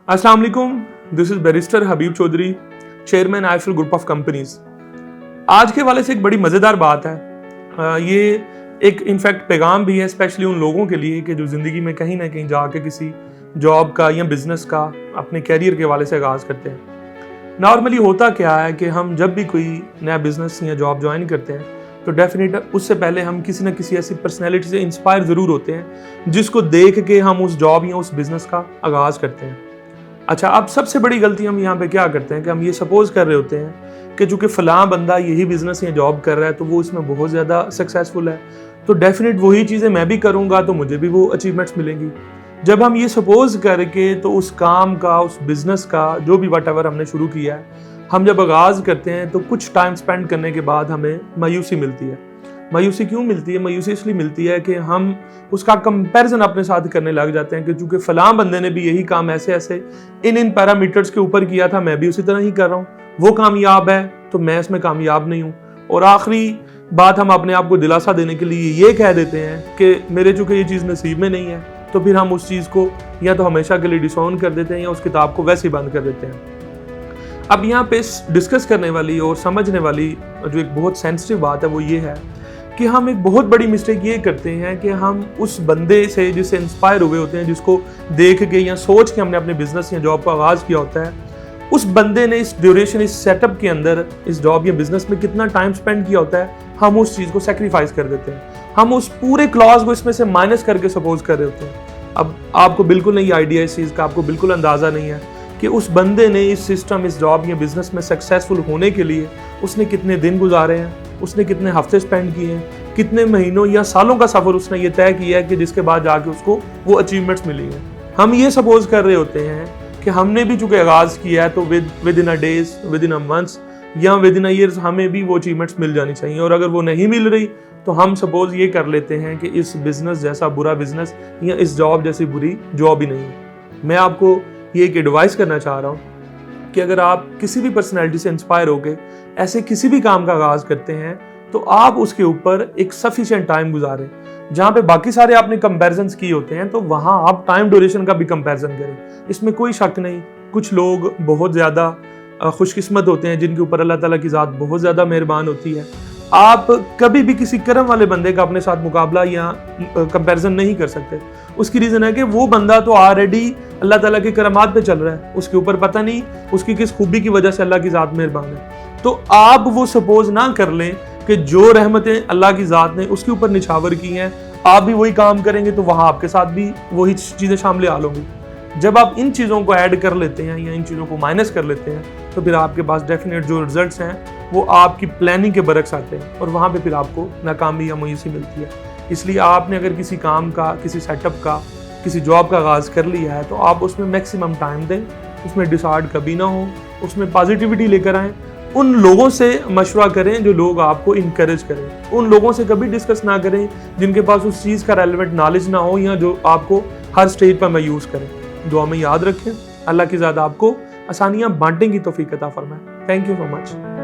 अस्सलाम वालेकुम, this is barrister Habib Chaudhry, chairman आईफिल ग्रुप ऑफ कंपनीज। आज के वाले से एक बड़ी मज़ेदार बात है। ये एक इनफैक्ट पैगाम भी है स्पेशली उन लोगों के लिए कि जो ज़िंदगी में कहीं ना कहीं जाके किसी जॉब का या बिज़नेस का अपने कैरियर के वाले से आगाज़ करते हैं। नॉर्मली होता क्या है कि हम जब भी कोई नया बिज़नेस या जॉब ज्वाइन करते हैं तो डेफिनेट उससे पहले हम किसी न किसी ऐसी पर्सनैलिटी से इंस्पायर ज़रूर होते हैं जिसको देख के हम उस जॉब या उस बिज़नेस का आगाज़ करते हैं। अच्छा, अब सबसे बड़ी गलती हम यहाँ पे क्या करते हैं कि हम ये सपोज कर रहे होते हैं कि चूंकि फ़लाँ बंदा यही बिज़नेस या जॉब कर रहा है तो वो इसमें बहुत ज़्यादा सक्सेसफुल है, तो डेफिनेट वही चीज़ें मैं भी करूँगा तो मुझे भी वो अचीवमेंट्स मिलेंगी। जब हम ये सपोज करके तो उस काम का, उस बिज़नेस का, जो भी वट एवर हमने शुरू किया है, हम जब आगाज़ करते हैं तो कुछ टाइम स्पेंड करने के बाद हमें मायूसी मिलती है। मायूसी क्यों मिलती है? मायूसी इसलिए मिलती है कि हम उसका कंपैरिजन अपने साथ करने लग जाते हैं कि चूंकि फलां बंदे ने भी यही काम ऐसे ऐसे इन पैरामीटर्स के ऊपर किया था, मैं भी उसी तरह ही कर रहा हूँ, वो कामयाब है तो मैं इसमें कामयाब नहीं हूँ। और आखिरी बात, हम अपने आप को दिलासा देने के लिए ये कह देते हैं कि मेरे चूंकि ये चीज़ नसीब में नहीं है, तो फिर हम उस चीज़ को या तो हमेशा के लिए डिसऑन कर देते हैं या उस किताब को वैसे ही बंद कर देते हैं। अब यहाँ पे डिस्कस करने वाली और समझने वाली जो एक बहुत सेंसिटिव बात है वो ये है कि हम एक बहुत बड़ी मिस्टेक ये करते हैं कि हम उस बंदे से जिससे इंस्पायर हुए होते हैं, जिसको देख के या सोच के हमने अपने बिजनेस या जॉब का आगाज़ किया होता है, उस बंदे ने इस ड्यूरेशन, इस सेटअप के अंदर, इस जॉब या बिजनेस में कितना टाइम स्पेंड किया होता है, हम उस चीज़ को सेक्रीफाइस कर देते हैं। हम उस पूरे क्लॉज को इसमें से माइनस करके सपोज कर रहे होते हैं। अब आपको बिल्कुल नहीं आइडिया इस चीज़ का, आपको बिल्कुल अंदाज़ा नहीं है कि उस बंदे ने इस सिस्टम, इस जॉब या बिजनेस में सक्सेसफुल होने के लिए उसने कितने दिन गुजारे हैं, उसने कितने हफ्ते स्पेंड किए हैं, कितने महीनों या सालों का सफ़र उसने ये तय किया है कि जिसके बाद जाके उसको वो अचीवमेंट्स मिली हैं। हम ये सपोज कर रहे होते हैं कि हमने भी चूंकि आगाज़ किया है तो with in a days, with in a months या विद इन अ ईयर्स हमें भी वो अचीवमेंट्स मिल जानी चाहिए। और अगर वो नहीं मिल रही तो हम सपोज ये कर लेते हैं कि इस बिज़नेस जैसा बुरा बिज़नेस या इस जॉब जैसी बुरी जॉब ही नहीं है। मैं आपको ये एक एडवाइस करना चाह रहा हूँ कि अगर आप किसी भी पर्सनैलिटी से इंस्पायर होकर ऐसे किसी भी काम का आगाज़ करते हैं तो आप उसके ऊपर एक सफिशिएंट टाइम गुजारें। जहाँ पे बाकी सारे आपने कंपैरिजन्स किए होते हैं तो वहाँ आप टाइम ड्यूरेशन का भी कंपैरिजन करें, इसमें कोई शक नहीं। कुछ लोग बहुत ज़्यादा खुशकिस्मत होते हैं जिनके ऊपर अल्लाह ताला की ज़ात बहुत ज़्यादा मेहरबान होती है। आप कभी भी किसी करम वाले बंदे का अपने साथ मुकाबला या कंपैरिजन नहीं कर सकते। उसकी रीज़न है कि वो बंदा तो ऑलरेडी अल्लाह ताला के करमात पे चल रहा है, उसके ऊपर पता नहीं उसकी किस खूबी की वजह से अल्लाह की ज़ात मेहरबान है। तो आप वो सपोज ना कर लें कि जो रहमतें अल्लाह की ज़ात ने उसके ऊपर निछावर की हैं, आप भी वही काम करेंगे तो वहाँ आपके साथ भी वही चीज़ें शामिल हाल होंगी। जब आप इन चीज़ों को ऐड कर लेते हैं या इन चीज़ों को माइनस कर लेते हैं तो फिर आपके पास डेफिनेट जो रिजल्ट्स हैं वो आपकी प्लानिंग के बरक्स आते हैं और वहाँ पे फिर आपको नाकामी या मायूसी मिलती है। इसलिए आपने अगर किसी काम का, किसी सेटअप का, किसी जॉब का आगाज़ कर लिया है तो आप उसमें मैक्सिमम टाइम दें, उसमें डिसऑर्ड कभी ना हो, उसमें पॉजिटिविटी लेकर आएँ। उन लोगों से मशवरा करें जो लोग आपको इनकरेज करें। उन लोगों से कभी डिस्कस ना करें जिनके पास उस चीज़ का रेलेवेंट नॉलेज ना हो या जो आपको हर स्टेज पर मायूस करें। दुआ में याद रखें, अल्लाह की ज़ात आपको आसानियाँ बांटने की तौफीक अता फरमाए। Thank you so much.